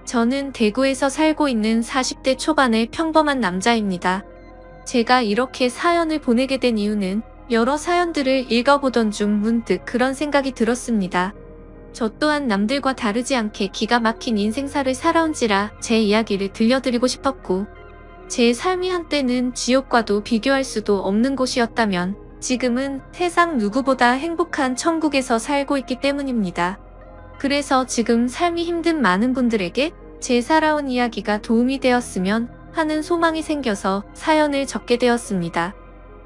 저는 대구에서 살고 있는 40대 초반의 평범한 남자입니다. 제가 이렇게 사연을 보내게 된 이유는 여러 사연들을 읽어보던 중 문득 그런 생각이 들었습니다. 저 또한 남들과 다르지 않게 기가 막힌 인생사를 살아온지라 제 이야기를 들려드리고 싶었고, 제 삶이 한때는 지옥과도 비교할 수도 없는 곳이었다면 지금은 세상 누구보다 행복한 천국에서 살고 있기 때문입니다. 그래서 지금 삶이 힘든 많은 분들에게 제 살아온 이야기가 도움이 되었으면 하는 소망이 생겨서 사연을 적게 되었습니다.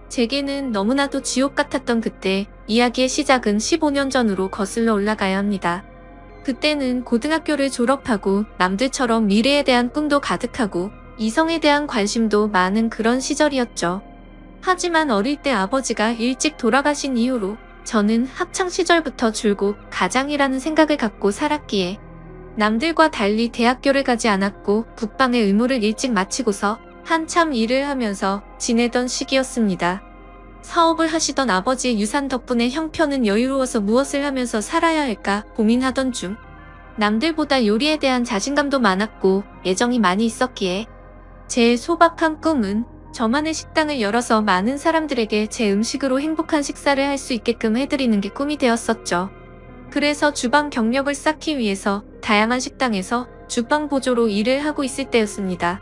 제게는 너무나도 지옥 같았던 그때, 이야기의 시작은 15년 전으로 거슬러 올라가야 합니다. 그때는 고등학교를 졸업하고 남들처럼 미래에 대한 꿈도 가득하고 이성에 대한 관심도 많은 그런 시절이었죠. 하지만 어릴 때 아버지가 일찍 돌아가신 이후로 저는 학창시절부터 줄곧 가장이라는 생각을 갖고 살았기에 남들과 달리 대학교를 가지 않았고 국방의 의무를 일찍 마치고서 한참 일을 하면서 지내던 시기였습니다. 사업을 하시던 아버지의 유산 덕분에 형편은 여유로워서 무엇을 하면서 살아야 할까 고민하던 중 남들보다 요리에 대한 자신감도 많았고 애정이 많이 있었기에 제 소박한 꿈은 저만의 식당을 열어서 많은 사람들에게 제 음식으로 행복한 식사를 할 수 있게끔 해드리는 게 꿈이 되었었죠. 그래서 주방 경력을 쌓기 위해서 다양한 식당에서 주방 보조로 일을 하고 있을 때였습니다.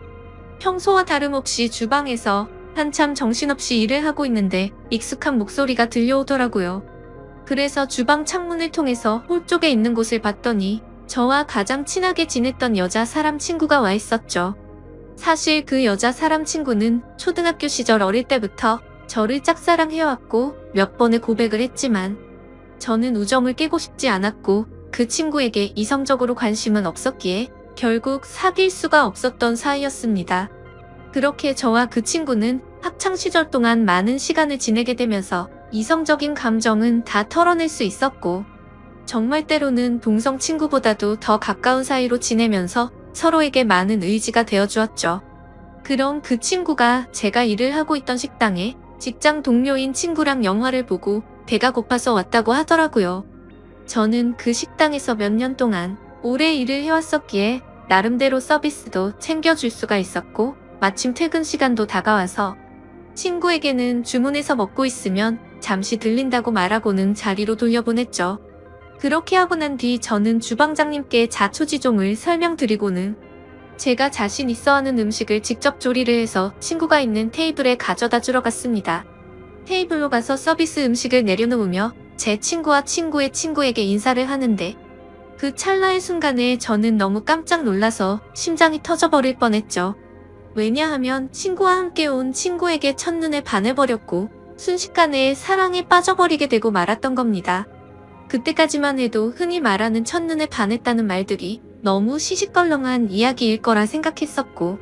평소와 다름없이 주방에서 한참 정신없이 일을 하고 있는데 익숙한 목소리가 들려오더라고요. 그래서 주방 창문을 통해서 홀 쪽에 있는 곳을 봤더니 저와 가장 친하게 지냈던 여자 사람 친구가 와 있었죠. 사실 그 여자 사람 친구는 초등학교 시절 어릴 때부터 저를 짝사랑해왔고 몇 번의 고백을 했지만 저는 우정을 깨고 싶지 않았고 그 친구에게 이성적으로 관심은 없었기에 결국 사귈 수가 없었던 사이였습니다. 그렇게 저와 그 친구는 학창시절 동안 많은 시간을 지내게 되면서 이성적인 감정은 다 털어낼 수 있었고 정말 때로는 동성 친구보다도 더 가까운 사이로 지내면서 서로에게 많은 의지가 되어주었죠. 그럼 그 친구가 제가 일을 하고 있던 식당에 직장 동료인 친구랑 영화를 보고 배가 고파서 왔다고 하더라고요. 저는 그 식당에서 몇 년 동안 오래 일을 해왔었기에 나름대로 서비스도 챙겨줄 수가 있었고 마침 퇴근 시간도 다가와서 친구에게는 주문해서 먹고 있으면 잠시 들린다고 말하고는 자리로 돌려보냈죠. 그렇게 하고 난 뒤 저는 주방장님께 자초지종을 설명드리고는 제가 자신 있어 하는 음식을 직접 조리를 해서 친구가 있는 테이블에 가져다 주러 갔습니다. 테이블로 가서 서비스 음식을 내려놓으며 제 친구와 친구의 친구에게 인사를 하는데 그 찰나의 순간에 저는 너무 깜짝 놀라서 심장이 터져버릴 뻔했죠. 왜냐하면 친구와 함께 온 친구에게 첫눈에 반해버렸고 순식간에 사랑에 빠져버리게 되고 말았던 겁니다. 그때까지만 해도 흔히 말하는 첫눈에 반했다는 말들이 너무 시시껄렁한 이야기일 거라 생각했었고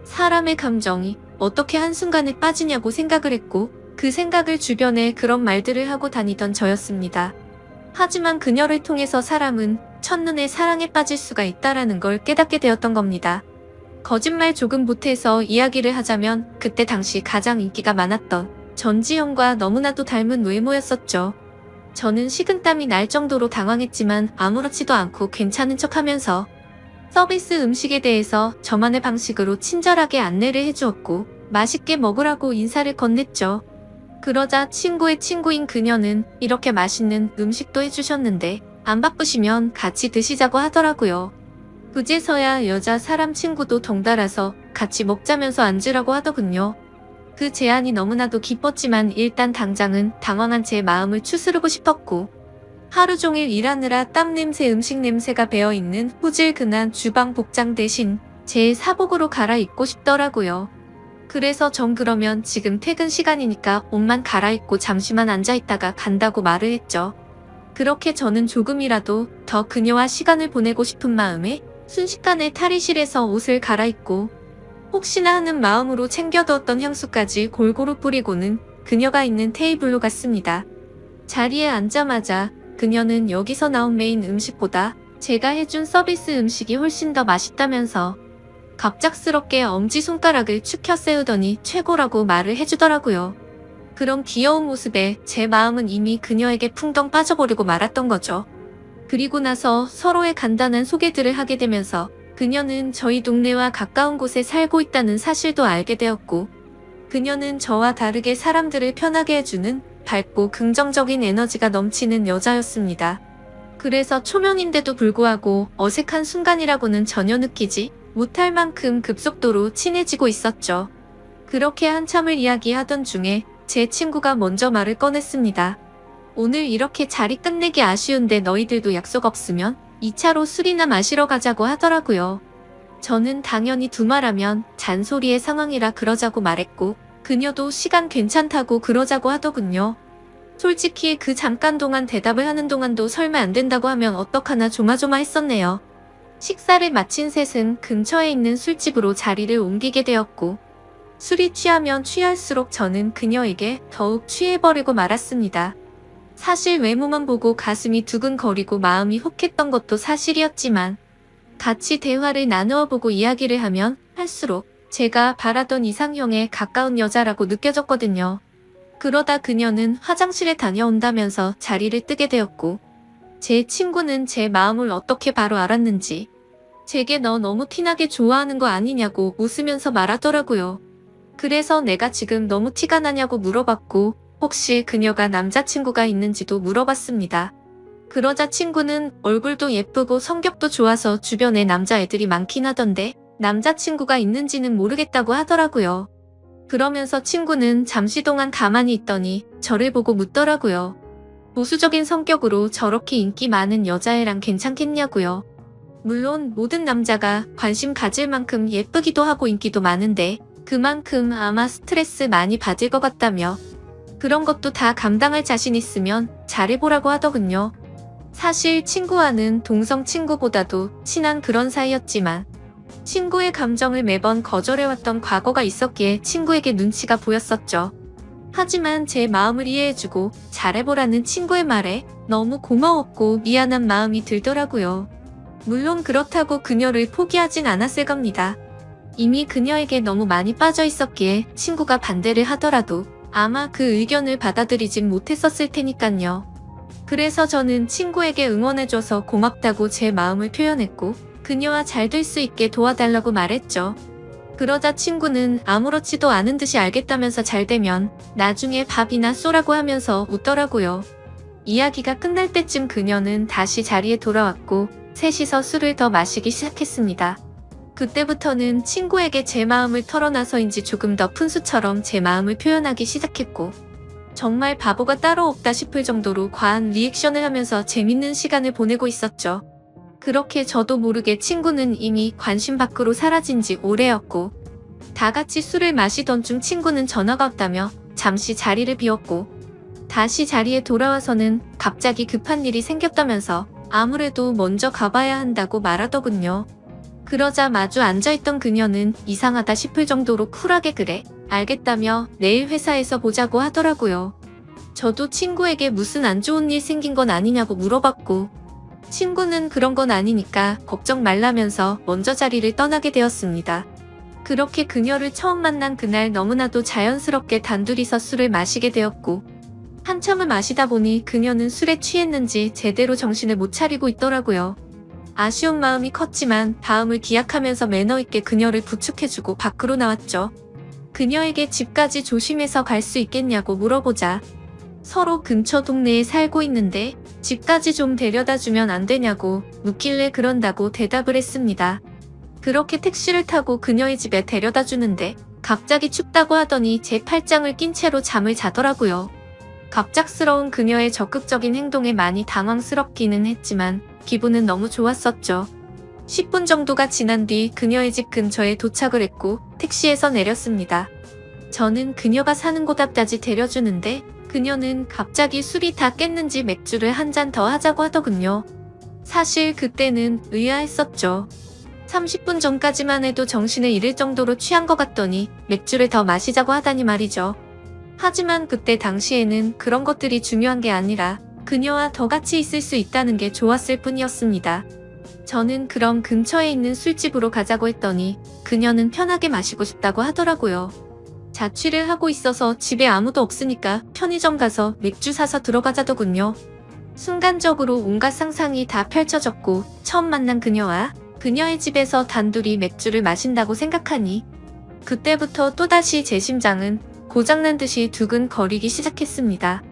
사람의 감정이 어떻게 한순간에 빠지냐고 생각을 했고 그 생각을 주변에 그런 말들을 하고 다니던 저였습니다. 하지만 그녀를 통해서 사람은 첫눈에 사랑에 빠질 수가 있다라는 걸 깨닫게 되었던 겁니다. 거짓말 조금 보태서 이야기를 하자면 그때 당시 가장 인기가 많았던 전지현과 너무나도 닮은 외모였었죠. 저는 식은땀이 날 정도로 당황했지만 아무렇지도 않고 괜찮은 척하면서 서비스 음식에 대해서 저만의 방식으로 친절하게 안내를 해주었고 맛있게 먹으라고 인사를 건넸죠. 그러자 친구의 친구인 그녀는 이렇게 맛있는 음식도 해주셨는데 안 바쁘시면 같이 드시자고 하더라고요. 그제서야 여자 사람 친구도 덩달아서 같이 먹자면서 앉으라고 하더군요. 그 제안이 너무나도 기뻤지만 일단 당장은 당황한 제 마음을 추스르고 싶었고 하루 종일 일하느라 땀 냄새 음식 냄새가 배어있는 후질근한 주방 복장 대신 제 사복으로 갈아입고 싶더라고요. 그래서 전 그러면 지금 퇴근 시간이니까 옷만 갈아입고 잠시만 앉아있다가 간다고 말을 했죠. 그렇게 저는 조금이라도 더 그녀와 시간을 보내고 싶은 마음에 순식간에 탈의실에서 옷을 갈아입고 혹시나 하는 마음으로 챙겨두었던 향수까지 골고루 뿌리고는 그녀가 있는 테이블로 갔습니다. 자리에 앉자마자 그녀는 여기서 나온 메인 음식보다 제가 해준 서비스 음식이 훨씬 더 맛있다면서 갑작스럽게 엄지손가락을 축혀 세우더니 최고라고 말을 해주더라고요. 그런 귀여운 모습에 제 마음은 이미 그녀에게 풍덩 빠져버리고 말았던 거죠. 그리고 나서 서로의 간단한 소개들을 하게 되면서 그녀는 저희 동네와 가까운 곳에 살고 있다는 사실도 알게 되었고, 그녀는 저와 다르게 사람들을 편하게 해주는 밝고 긍정적인 에너지가 넘치는 여자였습니다. 그래서 초면인데도 불구하고 어색한 순간이라고는 전혀 느끼지 못할 만큼 급속도로 친해지고 있었죠. 그렇게 한참을 이야기하던 중에 제 친구가 먼저 말을 꺼냈습니다. 오늘 이렇게 자리 끝내기 아쉬운데 너희들도 약속 없으면 2차로 술이나 마시러 가자고 하더라고요. 저는 당연히 두말하면 잔소리의 상황이라 그러자고 말했고, 그녀도 시간 괜찮다고 그러자고 하더군요. 솔직히 그 잠깐 동안 대답을 하는 동안도 설마 안 된다고 하면 어떡하나 조마조마했었네요. 식사를 마친 셋은 근처에 있는 술집으로 자리를 옮기게 되었고, 술이 취하면 취할수록 저는 그녀에게 더욱 취해버리고 말았습니다. 사실 외모만 보고 가슴이 두근거리고 마음이 혹했던 것도 사실이었지만, 같이 대화를 나누어 보고 이야기를 하면 할수록 제가 바라던 이상형에 가까운 여자라고 느껴졌거든요. 그러다 그녀는 화장실에 다녀온다면서 자리를 뜨게 되었고, 제 친구는 제 마음을 어떻게 바로 알았는지 제게 너 너무 티나게 좋아하는 거 아니냐고 웃으면서 말하더라고요. 그래서 내가 지금 너무 티가 나냐고 물어봤고, 혹시 그녀가 남자친구가 있는지도 물어봤습니다. 그러자 친구는 얼굴도 예쁘고 성격도 좋아서 주변에 남자애들이 많긴 하던데 남자친구가 있는지는 모르겠다고 하더라고요. 그러면서 친구는 잠시 동안 가만히 있더니 저를 보고 묻더라고요. 보수적인 성격으로 저렇게 인기 많은 여자애랑 괜찮겠냐고요. 물론 모든 남자가 관심 가질 만큼 예쁘기도 하고 인기도 많은데 그만큼 아마 스트레스 많이 받을 것 같다며 그런 것도 다 감당할 자신 있으면 잘해보라고 하더군요. 사실 친구와는 동성 친구보다도 친한 그런 사이였지만 친구의 감정을 매번 거절해왔던 과거가 있었기에 친구에게 눈치가 보였었죠. 하지만 제 마음을 이해해주고 잘해보라는 친구의 말에 너무 고마웠고 미안한 마음이 들더라고요. 물론 그렇다고 그녀를 포기하진 않았을 겁니다. 이미 그녀에게 너무 많이 빠져 있었기에 친구가 반대를 하더라도 아마 그 의견을 받아들이진 못했었을 테니깐요. 그래서 저는 친구에게 응원해줘서 고맙다고 제 마음을 표현했고 그녀와 잘 될 수 있게 도와달라고 말했죠. 그러자 친구는 아무렇지도 않은 듯이 알겠다면서 잘 되면 나중에 밥이나 쏘라고 하면서 웃더라고요. 이야기가 끝날 때쯤 그녀는 다시 자리에 돌아왔고 셋이서 술을 더 마시기 시작했습니다. 그때부터는 친구에게 제 마음을 털어놔서인지 조금 더 푼수처럼 제 마음을 표현하기 시작했고 정말 바보가 따로 없다 싶을 정도로 과한 리액션을 하면서 재밌는 시간을 보내고 있었죠. 그렇게 저도 모르게 친구는 이미 관심 밖으로 사라진 지 오래였고 다 같이 술을 마시던 중 친구는 전화가 왔다며 잠시 자리를 비웠고 다시 자리에 돌아와서는 갑자기 급한 일이 생겼다면서 아무래도 먼저 가봐야 한다고 말하더군요. 그러자 마주 앉아있던 그녀는 이상하다 싶을 정도로 쿨하게 그래 알겠다며 내일 회사에서 보자고 하더라고요. 저도 친구에게 무슨 안 좋은 일 생긴 건 아니냐고 물어봤고 친구는 그런 건 아니니까 걱정 말라면서 먼저 자리를 떠나게 되었습니다. 그렇게 그녀를 처음 만난 그날 너무나도 자연스럽게 단둘이서 술을 마시게 되었고 한참을 마시다 보니 그녀는 술에 취했는지 제대로 정신을 못 차리고 있더라고요. 아쉬운 마음이 컸지만 다음을 기약하면서 매너 있게 그녀를 부축해주고 밖으로 나왔죠. 그녀에게 집까지 조심해서 갈 수 있겠냐고 물어보자 서로 근처 동네에 살고 있는데 집까지 좀 데려다주면 안 되냐고 묻길래 그런다고 대답을 했습니다. 그렇게 택시를 타고 그녀의 집에 데려다주는데 갑자기 춥다고 하더니 제 팔짱을 낀 채로 잠을 자더라고요. 갑작스러운 그녀의 적극적인 행동에 많이 당황스럽기는 했지만 기분은 너무 좋았었죠. 10분 정도가 지난 뒤 그녀의 집 근처에 도착을 했고 택시에서 내렸습니다. 저는 그녀가 사는 곳 앞까지 데려주는데 그녀는 갑자기 술이 다 깼는지 맥주를 한 잔 더 하자고 하더군요. 사실 그때는 의아했었죠. 30분 전까지만 해도 정신을 잃을 정도로 취한 것 같더니 맥주를 더 마시자고 하다니 말이죠. 하지만 그때 당시에는 그런 것들이 중요한 게 아니라 그녀와 더 같이 있을 수 있다는 게 좋았을 뿐이었습니다. 저는 그럼 근처에 있는 술집으로 가자고 했더니 그녀는 편하게 마시고 싶다고 하더라고요. 자취를 하고 있어서 집에 아무도 없으니까 편의점 가서 맥주 사서 들어가자더군요. 순간적으로 온갖 상상이 다 펼쳐졌고 처음 만난 그녀와 그녀의 집에서 단둘이 맥주를 마신다고 생각하니 그때부터 또다시 제 심장은 고장난 듯이 두근거리기 시작했습니다.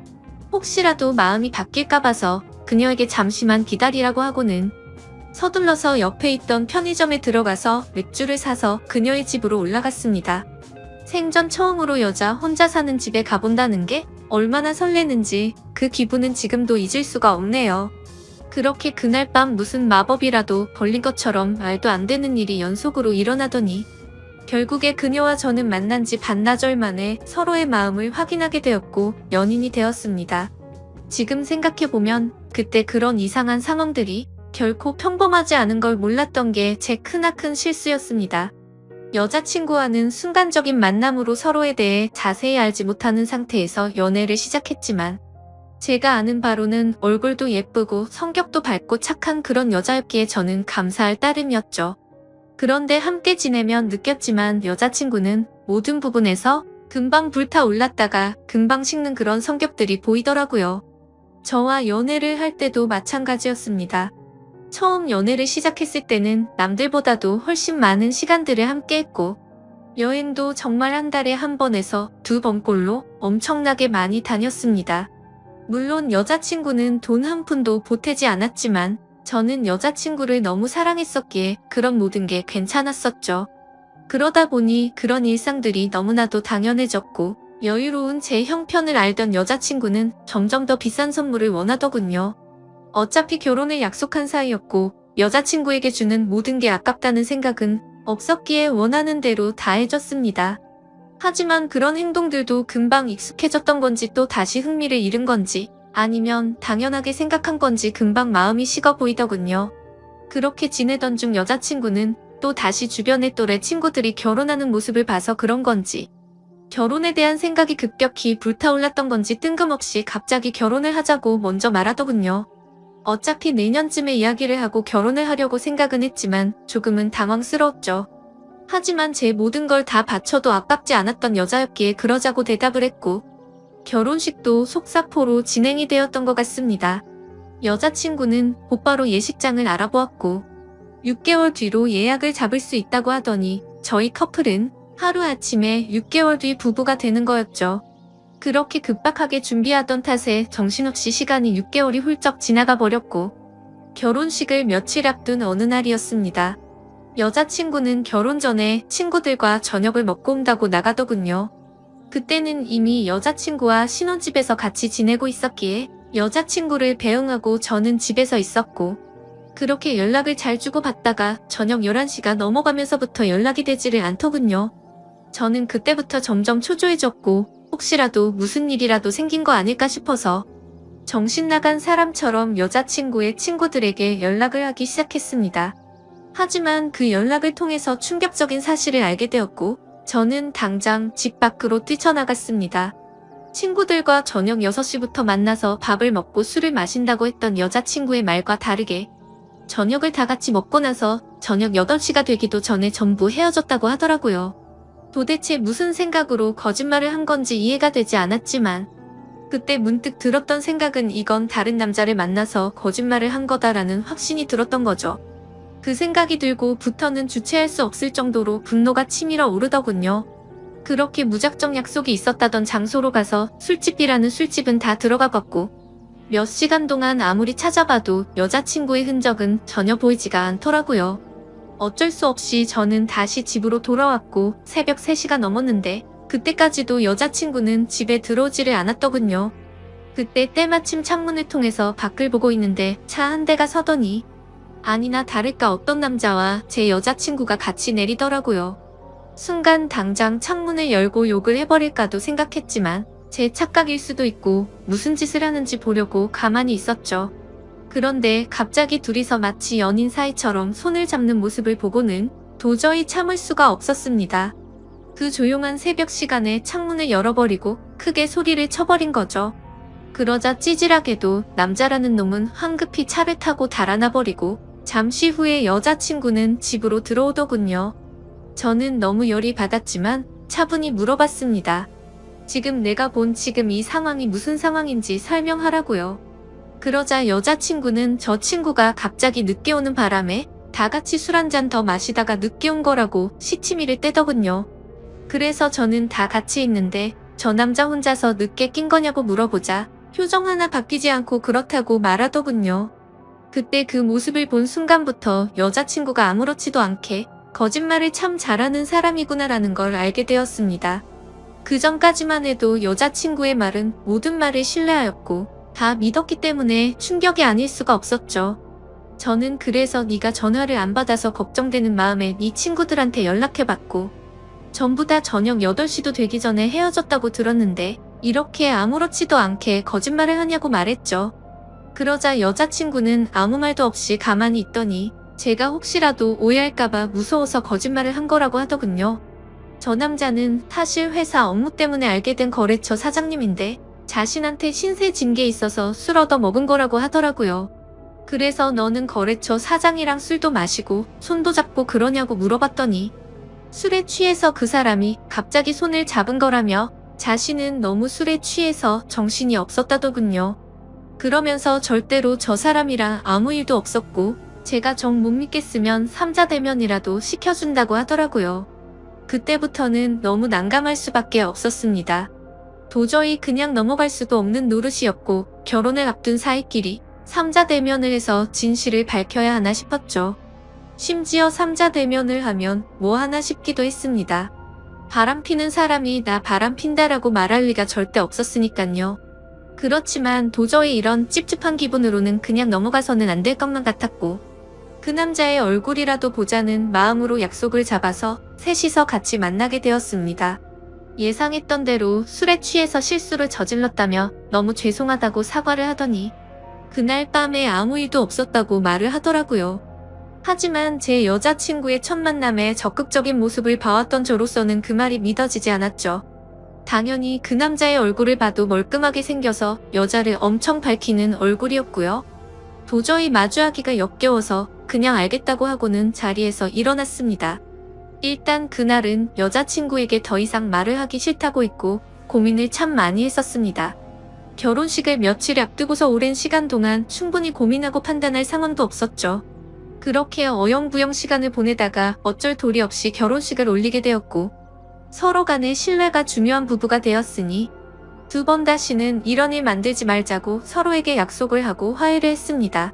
혹시라도 마음이 바뀔까 봐서 그녀에게 잠시만 기다리라고 하고는 서둘러서 옆에 있던 편의점에 들어가서 맥주를 사서 그녀의 집으로 올라갔습니다. 생전 처음으로 여자 혼자 사는 집에 가본다는 게 얼마나 설레는지 그 기분은 지금도 잊을 수가 없네요. 그렇게 그날 밤 무슨 마법이라도 걸린 것처럼 말도 안 되는 일이 연속으로 일어나더니 결국에 그녀와 저는 만난 지 반나절 만에 서로의 마음을 확인하게 되었고 연인이 되었습니다. 지금 생각해보면 그때 그런 이상한 상황들이 결코 평범하지 않은 걸 몰랐던 게 제 크나큰 실수였습니다. 여자친구와는 순간적인 만남으로 서로에 대해 자세히 알지 못하는 상태에서 연애를 시작했지만 제가 아는 바로는 얼굴도 예쁘고 성격도 밝고 착한 그런 여자였기에 저는 감사할 따름이었죠. 그런데 함께 지내면 느꼈지만 여자친구는 모든 부분에서 금방 불타올랐다가 금방 식는 그런 성격들이 보이더라고요. 저와 연애를 할 때도 마찬가지였습니다. 처음 연애를 시작했을 때는 남들보다도 훨씬 많은 시간들을 함께 했고 여행도 정말 한 달에 한 번에서 두 번꼴로 엄청나게 많이 다녔습니다. 물론 여자친구는 돈 한 푼도 보태지 않았지만 저는 여자친구를 너무 사랑했었기에 그런 모든 게 괜찮았었죠. 그러다 보니 그런 일상들이 너무나도 당연해졌고 여유로운 제 형편을 알던 여자친구는 점점 더 비싼 선물을 원하더군요. 어차피 결혼을 약속한 사이였고 여자친구에게 주는 모든 게 아깝다는 생각은 없었기에 원하는 대로 다 해줬습니다. 하지만 그런 행동들도 금방 익숙해졌던 건지 또 다시 흥미를 잃은 건지 아니면 당연하게 생각한 건지 금방 마음이 식어 보이더군요. 그렇게 지내던 중 여자친구는 또 다시 주변의 또래 친구들이 결혼하는 모습을 봐서 그런 건지 결혼에 대한 생각이 급격히 불타올랐던 건지 뜬금없이 갑자기 결혼을 하자고 먼저 말하더군요. 어차피 내년쯤에 이야기를 하고 결혼을 하려고 생각은 했지만 조금은 당황스러웠죠. 하지만 제 모든 걸 다 바쳐도 아깝지 않았던 여자였기에 그러자고 대답을 했고 결혼식도 속사포로 진행이 되었던 것 같습니다. 여자친구는 곧바로 예식장을 알아보았고 6개월 뒤로 예약을 잡을 수 있다고 하더니 저희 커플은 하루아침에 6개월 뒤 부부가 되는 거였죠. 그렇게 급박하게 준비하던 탓에 정신없이 시간이 6개월이 훌쩍 지나가 버렸고 결혼식을 며칠 앞둔 어느 날이었습니다. 여자친구는 결혼 전에 친구들과 저녁을 먹고 온다고 나가더군요. 그때는 이미 여자친구와 신혼집에서 같이 지내고 있었기에 여자친구를 배웅하고 저는 집에서 있었고 그렇게 연락을 잘 주고받다가 저녁 11시가 넘어가면서부터 연락이 되지를 않더군요. 저는 그때부터 점점 초조해졌고 혹시라도 무슨 일이라도 생긴 거 아닐까 싶어서 정신 나간 사람처럼 여자친구의 친구들에게 연락을 하기 시작했습니다. 하지만 그 연락을 통해서 충격적인 사실을 알게 되었고 저는 당장 집 밖으로 뛰쳐나갔습니다. 친구들과 저녁 6시부터 만나서 밥을 먹고 술을 마신다고 했던 여자친구의 말과 다르게 저녁을 다 같이 먹고 나서 저녁 8시가 되기도 전에 전부 헤어졌다고 하더라고요. 도대체 무슨 생각으로 거짓말을 한 건지 이해가 되지 않았지만 그때 문득 들었던 생각은 이건 다른 남자를 만나서 거짓말을 한 거다라는 확신이 들었던 거죠. 그 생각이 들고부터는 주체할 수 없을 정도로 분노가 치밀어 오르더군요. 그렇게 무작정 약속이 있었다던 장소로 가서 술집이라는 술집은 다 들어가 봤고 몇 시간 동안 아무리 찾아봐도 여자친구의 흔적은 전혀 보이지가 않더라고요. 어쩔 수 없이 저는 다시 집으로 돌아왔고 새벽 3시가 넘었는데 그때까지도 여자친구는 집에 들어오지를 않았더군요. 그때 때마침 창문을 통해서 밖을 보고 있는데 차 한 대가 서더니 아니나 다를까 어떤 남자와 제 여자친구가 같이 내리더라고요. 순간 당장 창문을 열고 욕을 해버릴까도 생각했지만 제 착각일 수도 있고 무슨 짓을 하는지 보려고 가만히 있었죠. 그런데 갑자기 둘이서 마치 연인 사이처럼 손을 잡는 모습을 보고는 도저히 참을 수가 없었습니다. 그 조용한 새벽 시간에 창문을 열어버리고 크게 소리를 쳐버린 거죠. 그러자 찌질하게도 남자라는 놈은 황급히 차를 타고 달아나버리고 잠시 후에 여자친구는 집으로 들어오더군요. 저는 너무 열이 받았지만 차분히 물어봤습니다. 지금 내가 본 지금 이 상황이 무슨 상황인지 설명하라고요. 그러자 여자친구는 저 친구가 갑자기 늦게 오는 바람에 다 같이 술 한 잔 더 마시다가 늦게 온 거라고 시치미를 떼더군요. 그래서 저는 다 같이 있는데 저 남자 혼자서 늦게 낀 거냐고 물어보자 표정 하나 바뀌지 않고 그렇다고 말하더군요. 그때 그 모습을 본 순간부터 여자친구가 아무렇지도 않게 거짓말을 참 잘하는 사람이구나라는 걸 알게 되었습니다. 그 전까지만 해도 여자친구의 말은 모든 말을 신뢰하였고 다 믿었기 때문에 충격이 아닐 수가 없었죠. 저는 그래서 네가 전화를 안 받아서 걱정되는 마음에 네 친구들한테 연락해봤고 전부 다 저녁 8시도 되기 전에 헤어졌다고 들었는데 이렇게 아무렇지도 않게 거짓말을 하냐고 말했죠. 그러자 여자친구는 아무 말도 없이 가만히 있더니 제가 혹시라도 오해할까봐 무서워서 거짓말을 한 거라고 하더군요. 저 남자는 사실 회사 업무 때문에 알게 된 거래처 사장님인데 자신한테 신세 진 게 있어서 술 얻어 먹은 거라고 하더라고요. 그래서 너는 거래처 사장이랑 술도 마시고 손도 잡고 그러냐고 물어봤더니 술에 취해서 그 사람이 갑자기 손을 잡은 거라며 자신은 너무 술에 취해서 정신이 없었다더군요. 그러면서 절대로 저 사람이랑 아무 일도 없었고 제가 정 못 믿겠으면 삼자대면이라도 시켜준다고 하더라고요. 그때부터는 너무 난감할 수밖에 없었습니다. 도저히 그냥 넘어갈 수도 없는 노릇이었고 결혼을 앞둔 사이끼리 삼자대면을 해서 진실을 밝혀야 하나 싶었죠. 심지어 삼자대면을 하면 뭐 하나 싶기도 했습니다. 바람피는 사람이 나 바람핀다라고 말할 리가 절대 없었으니깐요. 그렇지만 도저히 이런 찝찝한 기분으로는 그냥 넘어가서는 안 될 것만 같았고 그 남자의 얼굴이라도 보자는 마음으로 약속을 잡아서 셋이서 같이 만나게 되었습니다. 예상했던 대로 술에 취해서 실수를 저질렀다며 너무 죄송하다고 사과를 하더니 그날 밤에 아무 일도 없었다고 말을 하더라고요. 하지만 제 여자친구의 첫 만남에 적극적인 모습을 봐왔던 저로서는 그 말이 믿어지지 않았죠. 당연히 그 남자의 얼굴을 봐도 멀끔하게 생겨서 여자를 엄청 밝히는 얼굴이었고요. 도저히 마주하기가 역겨워서 그냥 알겠다고 하고는 자리에서 일어났습니다. 일단 그날은 여자친구에게 더 이상 말을 하기 싫다고 했고 고민을 참 많이 했었습니다. 결혼식을 며칠 앞두고서 오랜 시간 동안 충분히 고민하고 판단할 상황도 없었죠. 그렇게 어영부영 시간을 보내다가 어쩔 도리 없이 결혼식을 올리게 되었고 서로 간의 신뢰가 중요한 부부가 되었으니 두 번 다시는 이런 일 만들지 말자고 서로에게 약속을 하고 화해를 했습니다.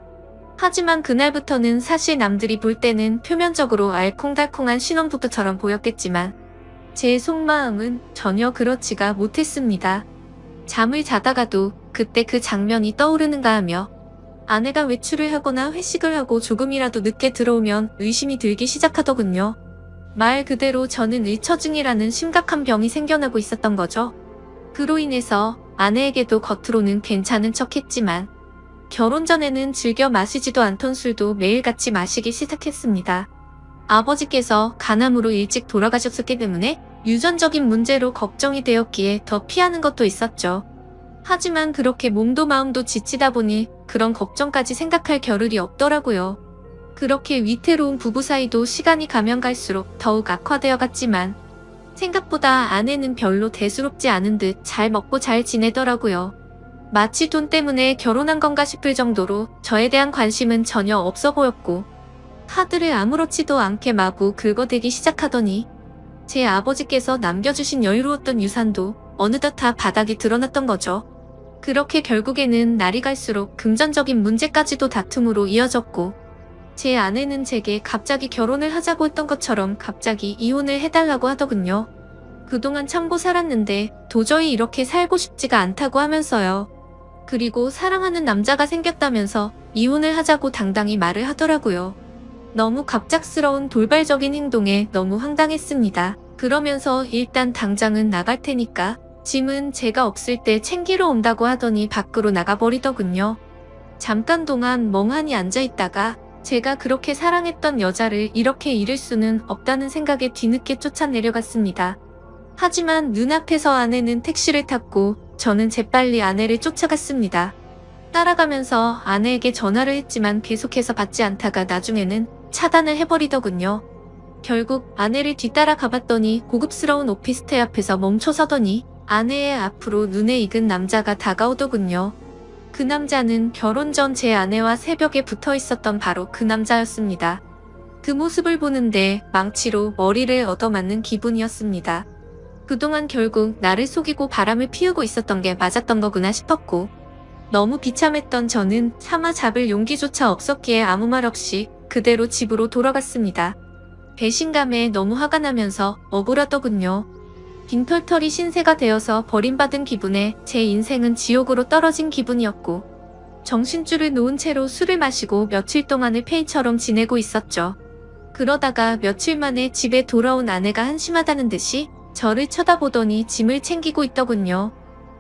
하지만 그날부터는 사실 남들이 볼 때는 표면적으로 알콩달콩한 신혼부부처럼 보였겠지만 제 속마음은 전혀 그렇지가 못했습니다. 잠을 자다가도 그때 그 장면이 떠오르는가 하며 아내가 외출을 하거나 회식을 하고 조금이라도 늦게 들어오면 의심이 들기 시작하더군요. 말 그대로 저는 일처증이라는 심각한 병이 생겨나고 있었던 거죠. 그로 인해서 아내에게도 겉으로는 괜찮은 척했지만 결혼 전에는 즐겨 마시지도 않던 술도 매일같이 마시기 시작했습니다. 아버지께서 간암으로 일찍 돌아가셨기 때문에 유전적인 문제로 걱정이 되었기에 더 피하는 것도 있었죠. 하지만 그렇게 몸도 마음도 지치다 보니 그런 걱정까지 생각할 겨를이 없더라고요. 그렇게 위태로운 부부 사이도 시간이 가면 갈수록 더욱 악화되어 갔지만 생각보다 아내는 별로 대수롭지 않은 듯 잘 먹고 잘 지내더라고요. 마치 돈 때문에 결혼한 건가 싶을 정도로 저에 대한 관심은 전혀 없어 보였고 카드를 아무렇지도 않게 마구 긁어대기 시작하더니 제 아버지께서 남겨주신 여유로웠던 유산도 어느덧 다 바닥이 드러났던 거죠. 그렇게 결국에는 날이 갈수록 금전적인 문제까지도 다툼으로 이어졌고 제 아내는 제게 갑자기 결혼을 하자고 했던 것처럼 갑자기 이혼을 해달라고 하더군요. 그동안 참고 살았는데 도저히 이렇게 살고 싶지가 않다고 하면서요. 그리고 사랑하는 남자가 생겼다면서 이혼을 하자고 당당히 말을 하더라고요. 너무 갑작스러운 돌발적인 행동에 너무 황당했습니다. 그러면서 일단 당장은 나갈 테니까 짐은 제가 없을 때 챙기러 온다고 하더니 밖으로 나가버리더군요. 잠깐 동안 멍하니 앉아있다가 제가 그렇게 사랑했던 여자를 이렇게 잃을 수는 없다는 생각에 뒤늦게 쫓아내려갔습니다. 하지만 눈앞에서 아내는 택시를 탔고 저는 재빨리 아내를 쫓아갔습니다. 따라가면서 아내에게 전화를 했지만 계속해서 받지 않다가 나중에는 차단을 해버리더군요. 결국 아내를 뒤따라 가봤더니 고급스러운 오피스텔 앞에서 멈춰서더니 아내의 앞으로 눈에 익은 남자가 다가오더군요. 그 남자는 결혼 전 제 아내와 새벽에 붙어 있었던 바로 그 남자였습니다. 그 모습을 보는데 망치로 머리를 얻어맞는 기분이었습니다. 그동안 결국 나를 속이고 바람을 피우고 있었던 게 맞았던 거구나 싶었고, 너무 비참했던 저는 참아 잡을 용기조차 없었기에 아무 말 없이 그대로 집으로 돌아갔습니다. 배신감에 너무 화가 나면서 억울하더군요. 빈털터리 신세가 되어서 버림받은 기분에 제 인생은 지옥으로 떨어진 기분이었고, 정신줄을 놓은 채로 술을 마시고 며칠 동안을 페이처럼 지내고 있었죠. 그러다가 며칠 만에 집에 돌아온 아내가 한심하다는 듯이 저를 쳐다보더니 짐을 챙기고 있더군요.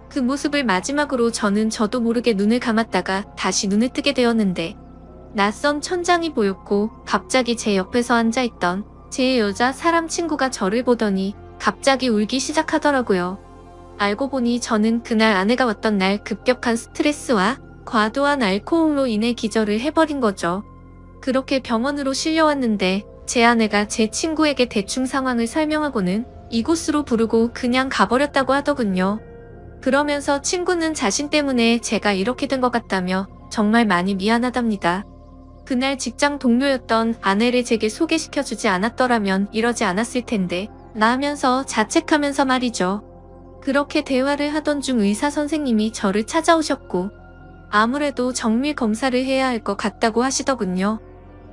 그 모습을 마지막으로 저는 저도 모르게 눈을 감았다가 다시 눈을 뜨게 되었는데, 낯선 천장이 보였고 갑자기 제 옆에서 앉아있던 제 여자 사람 친구가 저를 보더니 갑자기 울기 시작하더라고요. 알고 보니 저는 그날 아내가 왔던 날 급격한 스트레스와 과도한 알코올로 인해 기절을 해버린 거죠. 그렇게 병원으로 실려왔는데 제 아내가 제 친구에게 대충 상황을 설명하고는 이곳으로 부르고 그냥 가버렸다고 하더군요. 그러면서 친구는 자신 때문에 제가 이렇게 된 것 같다며 정말 많이 미안하답니다. 그날 직장 동료였던 아내를 제게 소개시켜주지 않았더라면 이러지 않았을 텐데 라면서 자책하면서 말이죠. 그렇게 대화를 하던 중 의사 선생님이 저를 찾아오셨고, 아무래도 정밀 검사를 해야 할 것 같다고 하시더군요.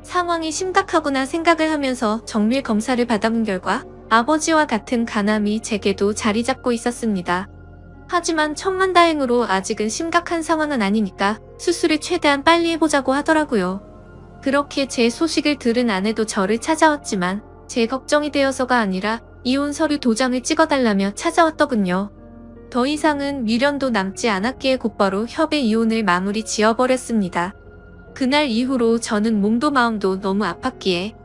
상황이 심각하구나 생각을 하면서 정밀 검사를 받아본 결과 아버지와 같은 간암이 제게도 자리 잡고 있었습니다. 하지만 천만다행으로 아직은 심각한 상황은 아니니까 수술을 최대한 빨리 해보자고 하더라고요. 그렇게 제 소식을 들은 아내도 저를 찾아왔지만 제 걱정이 되어서가 아니라 이혼 서류 도장을 찍어달라며 찾아왔더군요. 더 이상은 미련도 남지 않았기에 곧바로 협의 이혼을 마무리 지어버렸습니다. 그날 이후로 저는 몸도 마음도 너무 아팠기에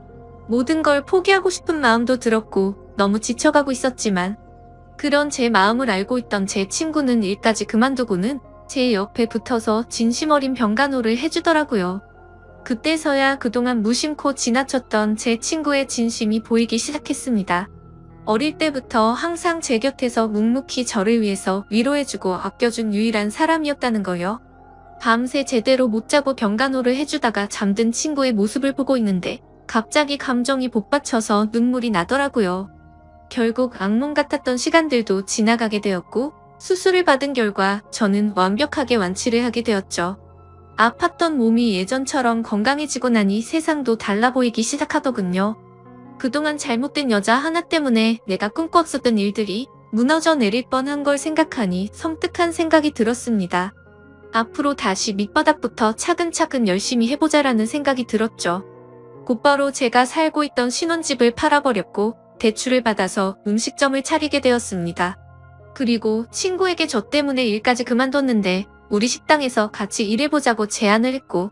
모든 걸 포기하고 싶은 마음도 들었고 너무 지쳐가고 있었지만, 그런 제 마음을 알고 있던 제 친구는 일까지 그만두고는 제 옆에 붙어서 진심 어린 병간호를 해주더라고요. 그때서야 그동안 무심코 지나쳤던 제 친구의 진심이 보이기 시작했습니다. 어릴 때부터 항상 제 곁에서 묵묵히 저를 위해서 위로해주고 아껴준 유일한 사람이었다는 거요. 밤새 제대로 못 자고 병간호를 해주다가 잠든 친구의 모습을 보고 있는데 갑자기 감정이 복받쳐서 눈물이 나더라고요. 결국 악몽 같았던 시간들도 지나가게 되었고, 수술을 받은 결과 저는 완벽하게 완치를 하게 되었죠. 아팠던 몸이 예전처럼 건강해지고 나니 세상도 달라 보이기 시작하더군요. 그동안 잘못된 여자 하나 때문에 내가 꿈꿨었던 일들이 무너져 내릴 뻔한 걸 생각하니 섬뜩한 생각이 들었습니다. 앞으로 다시 밑바닥부터 차근차근 열심히 해보자라는 생각이 들었죠. 곧바로 제가 살고 있던 신혼집을 팔아버렸고 대출을 받아서 음식점을 차리게 되었습니다. 그리고 친구에게 저 때문에 일까지 그만뒀는데 우리 식당에서 같이 일해보자고 제안을 했고,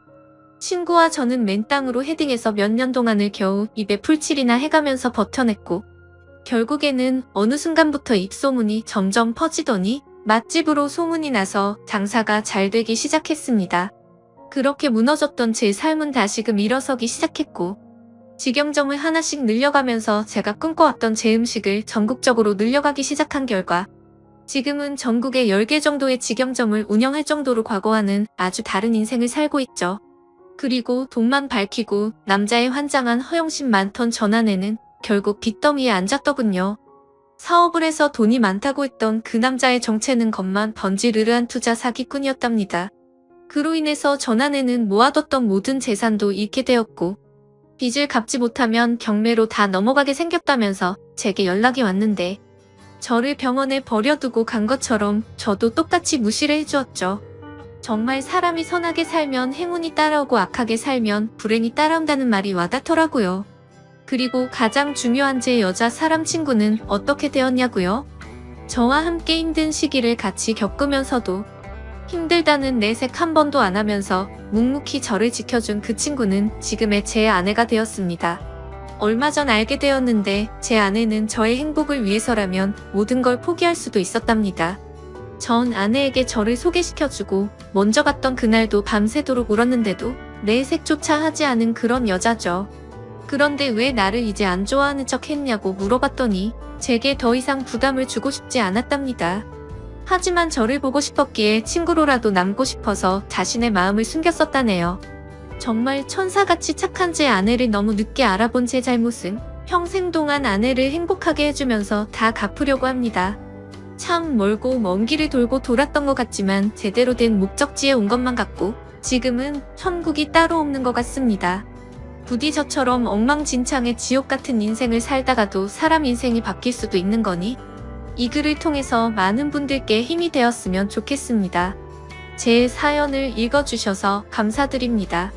친구와 저는 맨땅으로 헤딩해서 몇 년 동안을 겨우 입에 풀칠이나 해가면서 버텨냈고, 결국에는 어느 순간부터 입소문이 점점 퍼지더니 맛집으로 소문이 나서 장사가 잘 되기 시작했습니다. 그렇게 무너졌던 제 삶은 다시금 일어서기 시작했고, 직영점을 하나씩 늘려가면서 제가 꿈꿔왔던 제 음식을 전국적으로 늘려가기 시작한 결과 지금은 전국에 10개 정도의 직영점을 운영할 정도로 과거와는 아주 다른 인생을 살고 있죠. 그리고 돈만 밝히고 남자의 환장한 허영심 많던 전 아내는 결국 빚더미에 앉았더군요. 사업을 해서 돈이 많다고 했던 그 남자의 정체는 겉만 번지르르한 투자 사기꾼이었답니다. 그로 인해서 전 아내는 모아뒀던 모든 재산도 잃게 되었고, 빚을 갚지 못하면 경매로 다 넘어가게 생겼다면서 제게 연락이 왔는데, 저를 병원에 버려두고 간 것처럼 저도 똑같이 무시를 해주었죠. 정말 사람이 선하게 살면 행운이 따라오고 악하게 살면 불행이 따라온다는 말이 와닿더라고요. 그리고 가장 중요한 제 여자 사람 친구는 어떻게 되었냐고요? 저와 함께 힘든 시기를 같이 겪으면서도 힘들다는 내색 한 번도 안 하면서 묵묵히 저를 지켜준 그 친구는 지금의 제 아내가 되었습니다. 얼마 전 알게 되었는데 제 아내는 저의 행복을 위해서라면 모든 걸 포기할 수도 있었답니다. 전 아내에게 저를 소개시켜주고 먼저 갔던 그날도 밤새도록 울었는데도 내색조차 하지 않은 그런 여자죠. 그런데 왜 나를 이제 안 좋아하는 척 했냐고 물어봤더니 제게 더 이상 부담을 주고 싶지 않았답니다. 하지만 저를 보고 싶었기에 친구로라도 남고 싶어서 자신의 마음을 숨겼었다네요. 정말 천사같이 착한 제 아내를 너무 늦게 알아본 제 잘못은 평생 동안 아내를 행복하게 해주면서 다 갚으려고 합니다. 참 멀고 먼 길을 돌고 돌았던 것 같지만 제대로 된 목적지에 온 것만 같고 지금은 천국이 따로 없는 것 같습니다. 부디 저처럼 엉망진창의 지옥 같은 인생을 살다가도 사람 인생이 바뀔 수도 있는 거니? 이 글을 통해서 많은 분들께 힘이 되었으면 좋겠습니다. 제 사연을 읽어주셔서 감사드립니다.